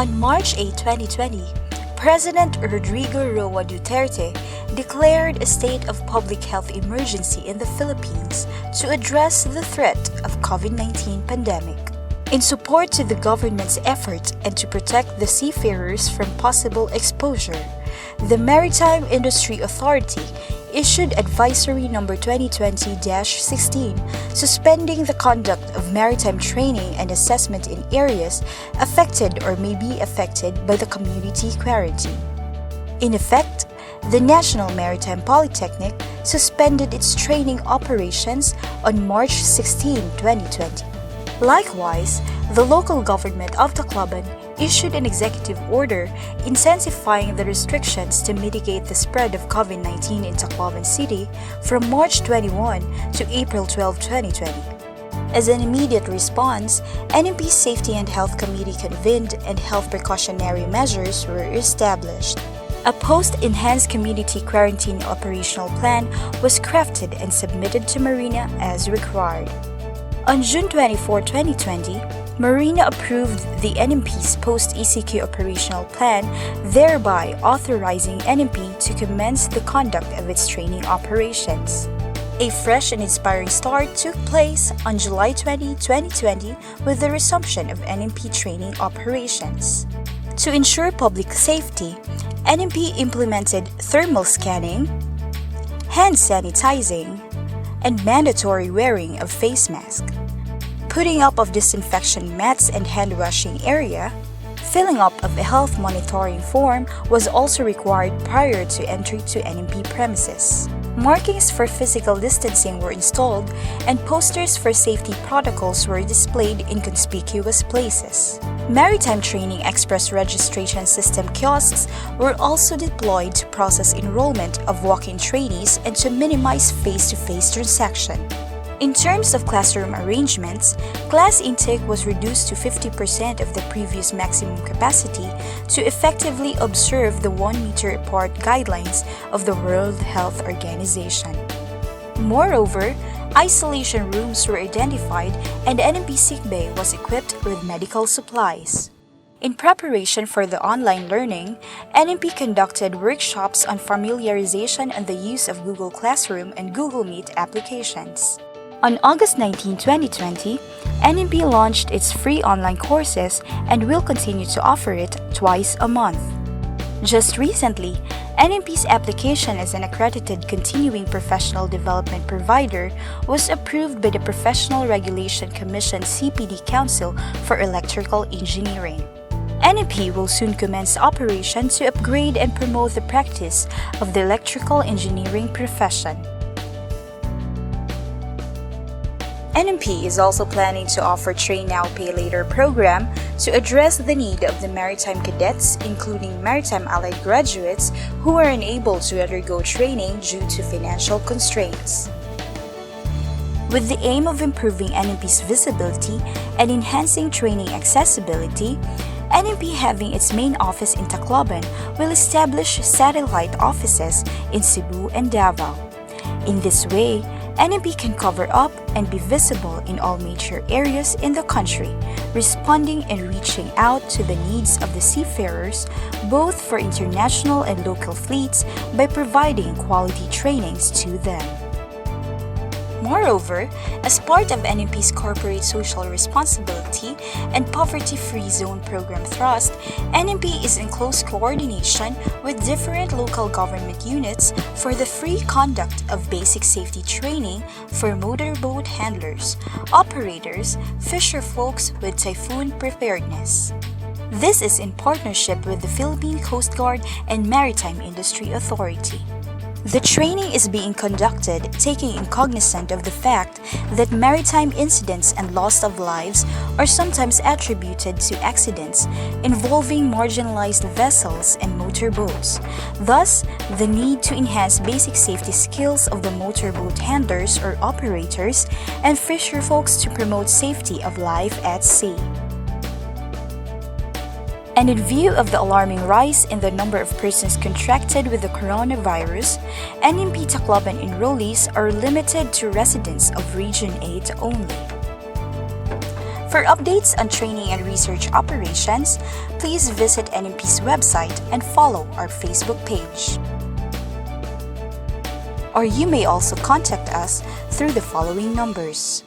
On March 8, 2020, President Rodrigo Roa Duterte declared a state of public health emergency in the Philippines to address the threat of COVID-19 pandemic. In support to the government's efforts and to protect the seafarers from possible exposure, the Maritime Industry Authority issued Advisory Number 2020-16 suspending the conduct of maritime training and assessment in areas affected or may be affected by the community quarantine. In effect, the National Maritime Polytechnic suspended its training operations on March 16, 2020. Likewise, the local government of Tacloban issued an executive order intensifying the restrictions to mitigate the spread of COVID-19 in Tacloban City from March 21 to April 12, 2020. As an immediate response, NMP's Safety and Health Committee convened and health precautionary measures were established. A post-enhanced community quarantine operational plan was crafted and submitted to Marina as required. On June 24, 2020, Marina approved the NMP's post-ECQ operational plan, thereby authorizing NMP to commence the conduct of its training operations. A fresh and inspiring start took place on July 20, 2020 with the resumption of NMP training operations. To ensure public safety, NMP implemented thermal scanning, hand sanitizing, and mandatory wearing of face mask, putting up of disinfection mats and hand washing area. Filling up of a health monitoring form was also required prior to entry to NMP premises. Markings for physical distancing were installed and posters for safety protocols were displayed in conspicuous places. Maritime Training Express Registration System kiosks were also deployed to process enrollment of walk-in trainees and to minimize face-to-face transaction. In terms of classroom arrangements, class intake was reduced to 50% of the previous maximum capacity to effectively observe the 1 meter apart guidelines of the World Health Organization. Moreover, isolation rooms were identified and NMP Sick Bay was equipped with medical supplies. In preparation for the online learning, NMP conducted workshops on familiarization and the use of Google Classroom and Google Meet applications. On August 19, 2020, NMP launched its free online courses and will continue to offer it twice a month. Just recently, NMP's application as an accredited continuing professional development provider was approved by the Professional Regulation Commission CPD Council for Electrical Engineering. NMP will soon commence operation to upgrade and promote the practice of the electrical engineering profession. NMP is also planning to offer Train Now Pay Later program to address the need of the maritime cadets, including maritime allied graduates who are unable to undergo training due to financial constraints. With the aim of improving NMP's visibility and enhancing training accessibility, NMP, having its main office in Tacloban, will establish satellite offices in Cebu and Davao. In this way, NMP can cover up and be visible in all major areas in the country, responding and reaching out to the needs of the seafarers, both for international and local fleets, by providing quality trainings to them. Moreover, as part of NMP's corporate social responsibility and poverty-free zone program thrust, NMP is in close coordination with different local government units for the free conduct of basic safety training for motorboat handlers, operators, fisher folks with typhoon preparedness. This is in partnership with the Philippine Coast Guard and Maritime Industry Authority. The training is being conducted taking cognizance of the fact that maritime incidents and loss of lives are sometimes attributed to accidents involving marginalized vessels and motorboats. Thus, the need to enhance basic safety skills of the motorboat handlers or operators and fisher folks to promote safety of life at sea. And in view of the alarming rise in the number of persons contracted with the coronavirus, NMP Tacloban enrollees are limited to residents of Region 8 only. For updates on training and research operations, please visit NMP's website and follow our Facebook page. Or you may also contact us through the following numbers.